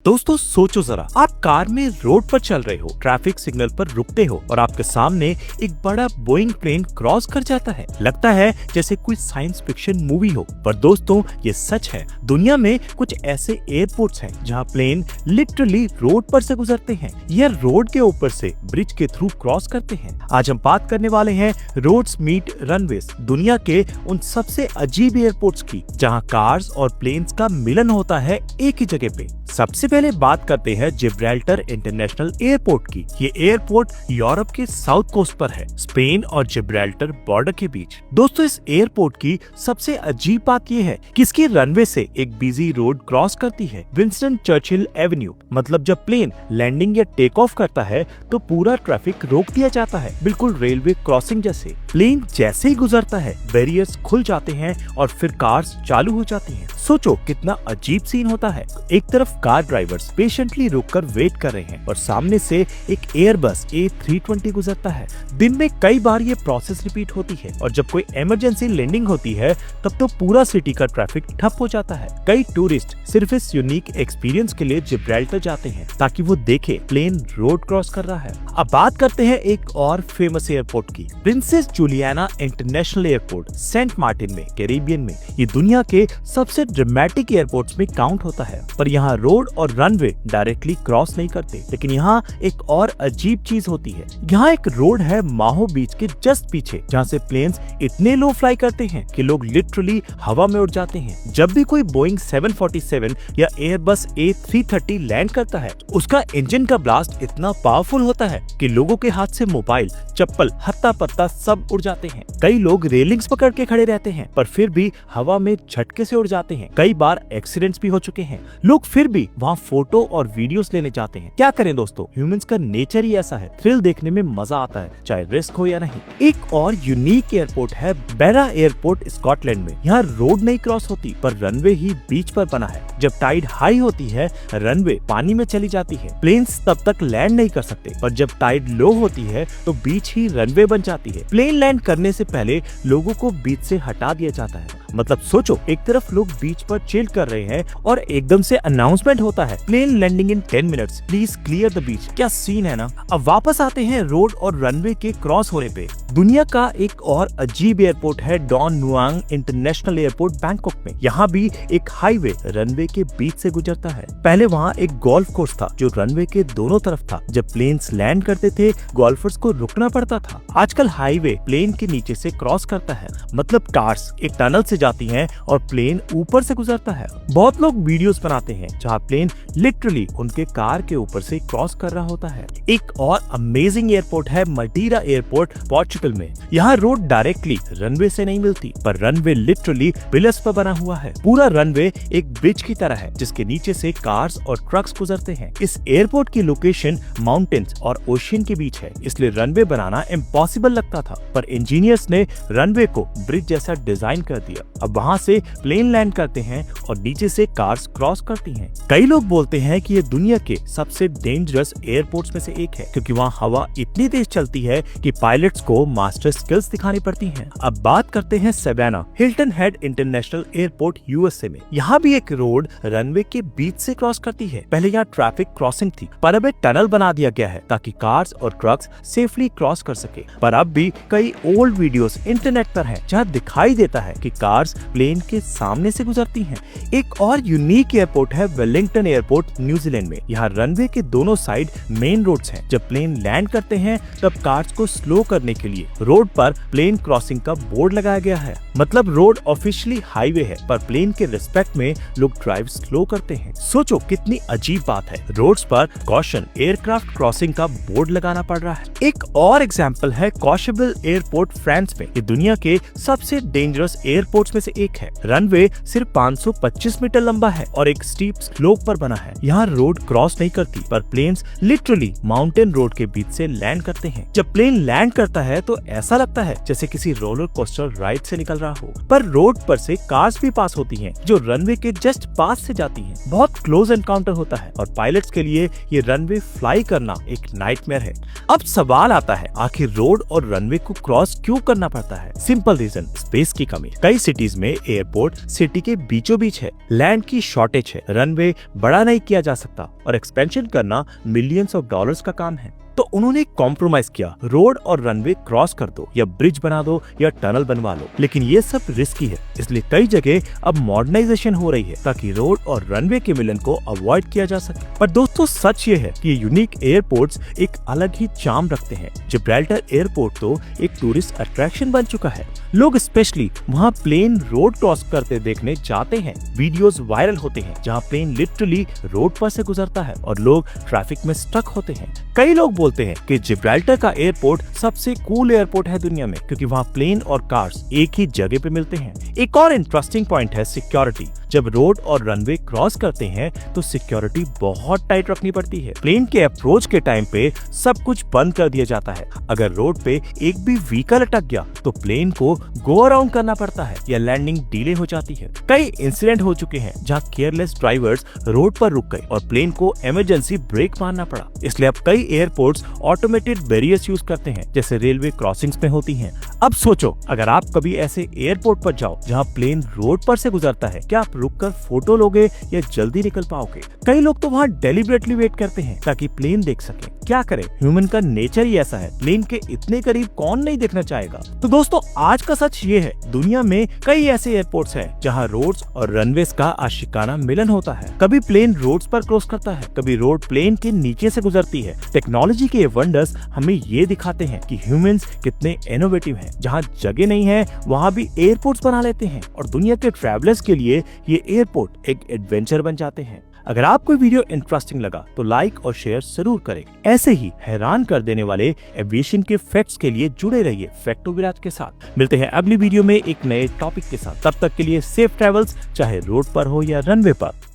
दोस्तों सोचो जरा, आप कार में रोड पर चल रहे हो, ट्रैफिक सिग्नल पर रुकते हो और आपके सामने एक बड़ा बोइंग प्लेन क्रॉस कर जाता है। लगता है जैसे कोई साइंस फिक्शन मूवी हो, पर दोस्तों ये सच है। दुनिया में कुछ ऐसे एयरपोर्ट्स हैं जहां प्लेन लिटरली रोड पर से गुजरते हैं या रोड के ऊपर से ब्रिज के थ्रू क्रॉस करते हैं। आज हम बात करने वाले हैं रोड्स मीट रनवेज, दुनिया के उन सबसे अजीब एयरपोर्ट्स की जहां कार्स और प्लेन्स का मिलन होता है एक ही जगह पे। सबसे पहले बात करते हैं जिब्राल्टर इंटरनेशनल एयरपोर्ट की। ये एयरपोर्ट यूरोप के साउथ कोस्ट पर है, स्पेन और जिब्राल्टर बॉर्डर के बीच। दोस्तों इस एयरपोर्ट की सबसे अजीब बात ये है कि इसकी रनवे से एक बिजी रोड क्रॉस करती है, विंस्टन चर्चिल एवेन्यू। मतलब जब प्लेन लैंडिंग या टेक ऑफ करता है तो पूरा ट्रैफिक रोक दिया जाता है, बिल्कुल रेलवे क्रॉसिंग जैसे। प्लेन जैसे ही गुजरता है बैरियर्स खुल जाते हैं और फिर कार्स चालू हो जाती हैं। सोचो कितना अजीब सीन होता है। एक तरफ कार ड्राइवर्स पेशेंटली रुककर वेट कर रहे हैं और सामने से एक एयरबस A320 गुजरता है। दिन में कई बार ये प्रोसेस रिपीट होती है और जब कोई इमरजेंसी लैंडिंग होती है तब तो पूरा सिटी का ट्रैफिक ठप हो जाता है। कई टूरिस्ट सिर्फ इस यूनिक एक्सपीरियंस के लिए जिब्राल्टर जाते हैं ताकि वो देखे प्लेन रोड क्रॉस कर रहा है। अब बात करते हैं एक और फेमस एयरपोर्ट की, Princess Juliana International Airport Saint Martin में, कैरिबियन में। ये दुनिया के सबसे ड्रामेटिक एयरपोर्ट्स में काउंट होता है, पर यहाँ रोड और रनवे डायरेक्टली क्रॉस नहीं करते। लेकिन यहाँ एक और अजीब चीज होती है। यहाँ एक रोड है माहो बीच के जस्ट पीछे, जहाँ से प्लेन्स इतने लो फ्लाई करते हैं कि लोग लिटरली हवा में उड़ जाते हैं। जब भी कोई बोइंग 747 या एयरबस A330 लैंड करता है, उसका इंजन का ब्लास्ट इतना पावरफुल होता है कि लोगों के हाथ से मोबाइल, चप्पल, हत्ता पत्ता सब उड़ जाते हैं। कई लोग रेलिंग्स पकड़ के खड़े रहते हैं पर फिर भी हवा में झटके से उड़ जाते हैं। कई बार एक्सीडेंट्स भी हो चुके हैं। लोग फिर भी वहाँ फोटो और वीडियोस लेने जाते हैं। क्या करें दोस्तों, ह्यूमंस का नेचर ही ऐसा है। थ्रिल देखने में मजा आता है, चाहे रिस्क हो या नहीं। एक और यूनिक एयरपोर्ट है बेरा एयरपोर्ट स्कॉटलैंड में। यहाँ रोड नहीं क्रॉस होती पर रनवे ही बीच पर बना है। जब टाइड हाई होती है रनवे पानी में चली जाती है, प्लेन्स तब तक लैंड नहीं कर सकते, पर जब टाइड लो होती है तो बीच ही रनवे बन जाती है। प्लेन लैंड करने से पहले लोगों को बीच से हटा दिया जाता है। मतलब सोचो, एक तरफ लोग बीच पर चिल कर रहे हैं और एकदम से अनाउंसमेंट होता है, plane landing in 10 minutes, please clear the beach. क्या सीन है ना। अब वापस आते हैं रोड और रनवे के क्रॉस होने पे। दुनिया का एक और अजीब एयरपोर्ट है डॉन नुआंग इंटरनेशनल एयरपोर्ट बैंकॉक में। यहाँ भी एक हाईवे रनवे के बीच से गुजरता है। पहले वहाँ एक गोल्फ कोर्स था जो रनवे के दोनों तरफ था। जब प्लेन्स लैंड करते थे गोल्फर्स को रुकना पड़ता था। आजकल हाईवे प्लेन के नीचे से क्रॉस करता है, मतलब कार्स एक टनल से जाती हैं और प्लेन ऊपर से गुजरता है। बहुत लोग वीडियोस बनाते हैं जहां प्लेन लिटरली उनके कार के ऊपर से क्रॉस कर रहा होता है। एक और अमेजिंग एयरपोर्ट है मडीरा एयरपोर्ट पोर्चुगल में। यहाँ रोड डायरेक्टली रनवे से नहीं मिलती, पर रनवे लिटरली पिलर्स पर बना हुआ है। पूरा रनवे एक ब्रिज की तरह है जिसके नीचे से कार्स और ट्रक्स गुजरते हैं। इस एयरपोर्ट की लोकेशन माउंटेन्स और ओशियन के बीच है, इसलिए रनवे बनाना इम्पॉसिबल लगता था, पर इंजीनियर्स ने रनवे को ब्रिज जैसा डिजाइन कर दिया। अब वहाँ से प्लेन लैंड करते हैं और नीचे से कार्स क्रॉस करती हैं। कई लोग बोलते हैं कि ये दुनिया के सबसे डेंजरस एयरपोर्ट्स में से एक है, क्योंकि वहाँ हवा इतनी तेज चलती है कि पायलट्स को मास्टर स्किल्स दिखानी पड़ती हैं। अब बात करते हैं Savannah Hilton Head International Airport USA में। यहाँ भी एक रोड रनवे के बीच से क्रॉस करती है। पहले यहाँ ट्रैफिक क्रॉसिंग थी, पर अब एक टनल बना दिया गया है ताकि कार्स और ट्रक्स सेफली क्रॉस कर सके। पर अब भी कई ओल्ड वीडियोस इंटरनेट पर हैं जहाँ दिखाई देता है कि कार्स प्लेन के सामने से गुजरती हैं। एक और यूनिक एयरपोर्ट है वेलिंगटन एयरपोर्ट न्यूजीलैंड में। यहाँ रनवे के दोनों साइड मेन रोड्स हैं। जब प्लेन लैंड करते हैं तब कार्स को स्लो करने के लिए रोड पर प्लेन क्रॉसिंग का बोर्ड लगाया गया है। मतलब रोड ऑफिशियली हाईवे है, पर प्लेन के रिस्पेक्ट में लोग ड्राइव स्लो करते हैं। सोचो कितनी अजीब बात है, रोड्स पर कॉशन एयरक्राफ्ट क्रॉसिंग का बोर्ड लगाना पड़ रहा है। एक और एग्जाम्पल है कॉशेबल एयरपोर्ट फ्रांस में। ये दुनिया के सबसे डेंजरस एयरपोर्ट्स में से एक है। रनवे सिर्फ 525 मीटर लंबा है और एक स्टीप स्लोप पर बना है। यहाँ रोड क्रॉस नहीं करती, पर प्लेन्स लिटरली माउंटेन रोड के बीच से लैंड करते हैं। जब प्लेन लैंड करता है तो ऐसा लगता है जैसे किसी रोलर कोस्टर राइड से निकल रहा हो। पर रोड पर से कार्स भी पास होती हैं जो रनवे के जस्ट पास से जाती हैं। बहुत क्लोज एनकाउंटर होता है और पायलट्स के लिए ये रनवे फ्लाई करना एक नाइटमेयर है। अब सवाल आता है, आखिर रोड और रनवे को क्रॉस क्यों करना पड़ता है? सिंपल रीजन, स्पेस की कमी। कई सिटीज सिटीज में एयरपोर्ट सिटी के बीचों बीच है, लैंड की शॉर्टेज है, रनवे बड़ा नहीं किया जा सकता और एक्सपेंशन करना मिलियंस ऑफ डॉलर्स का काम है। तो उन्होंने कॉम्प्रोमाइज किया, रोड और रनवे क्रॉस कर दो या ब्रिज बना दो या टनल बनवा लो। लेकिन ये सब रिस्की है, इसलिए कई जगह अब मॉडर्नाइजेशन हो रही है ताकि रोड और रनवे के मिलन को अवॉइड किया जा सके। पर दोस्तों सच ये है कि ये यूनिक एयरपोर्ट्स एक अलग ही चार्म रखते हैं। जिब्राल्टर एयरपोर्ट तो एक टूरिस्ट अट्रैक्शन बन चुका है। लोग स्पेशली वहाँ प्लेन रोड क्रॉस करते देखने जाते हैं। वीडियोस वायरल होते हैं जहाँ प्लेन लिटरली रोड पर से गुजरता है और लोग ट्रैफिक में स्टक होते हैं। कई लोग बोलते हैं कि जिब्राल्टर का एयरपोर्ट सबसे कूल एयरपोर्ट है दुनिया में, क्योंकि वहाँ प्लेन और कार्स एक ही जगह पे मिलते हैं। एक और इंटरेस्टिंग पॉइंट है सिक्योरिटी। जब रोड और रनवे क्रॉस करते हैं तो सिक्योरिटी बहुत टाइट रखनी पड़ती है। प्लेन के अप्रोच के टाइम पे सब कुछ बंद कर दिया जाता है। अगर रोड पे एक भी व्हीकल अटक गया तो प्लेन को गो अराउंड करना पड़ता है या लैंडिंग डिले हो जाती है। कई इंसिडेंट हो चुके हैं जहाँ केयरलेस ड्राइवर्स रोड पर रुक गए और प्लेन को इमरजेंसी ब्रेक मारना पड़ा। इसलिए अब कई एयरपोर्ट्स ऑटोमेटेड बैरियर्स यूज करते हैं, जैसे रेलवे क्रॉसिंग्स में होती हैं। अब सोचो, अगर आप कभी ऐसे एयरपोर्ट पर जाओ जहाँ प्लेन रोड पर से गुजरता है, क्या आप रुककर फोटो लोगे या जल्दी निकल पाओगे? कई लोग तो वहाँ डेलिबरेटली वेट करते हैं ताकि प्लेन देख सके। क्या करें, ह्यूमन का नेचर ही ऐसा है। प्लेन के इतने करीब कौन नहीं देखना चाहेगा। तो दोस्तों आज का सच ये है, दुनिया में कई ऐसे एयरपोर्ट्स हैं जहाँ रोड्स और रनवेज का आशिकाना मिलन होता है। कभी प्लेन रोड्स पर क्रॉस करता है, कभी रोड प्लेन के नीचे से गुजरती है। टेक्नोलॉजी के ये वंडर्स हमें ये दिखाते हैं कि ह्यूमंस कितने इनोवेटिव हैं। जहाँ जगह नहीं है वहाँ भी एयरपोर्ट्स बना लेते हैं और दुनिया के ट्रैवलर्स के लिए ये एयरपोर्ट एक एडवेंचर बन जाते हैं। अगर आपको वीडियो इंटरेस्टिंग लगा तो लाइक और शेयर जरूर करें। ऐसे ही हैरान कर देने वाले एविएशन के फैक्ट्स के लिए जुड़े रहिए फैक्टो विराज के साथ। मिलते हैं अगली वीडियो में एक नए टॉपिक के साथ। तब तक के लिए सेफ ट्रैवल्स, चाहे रोड पर हो या रनवे पर।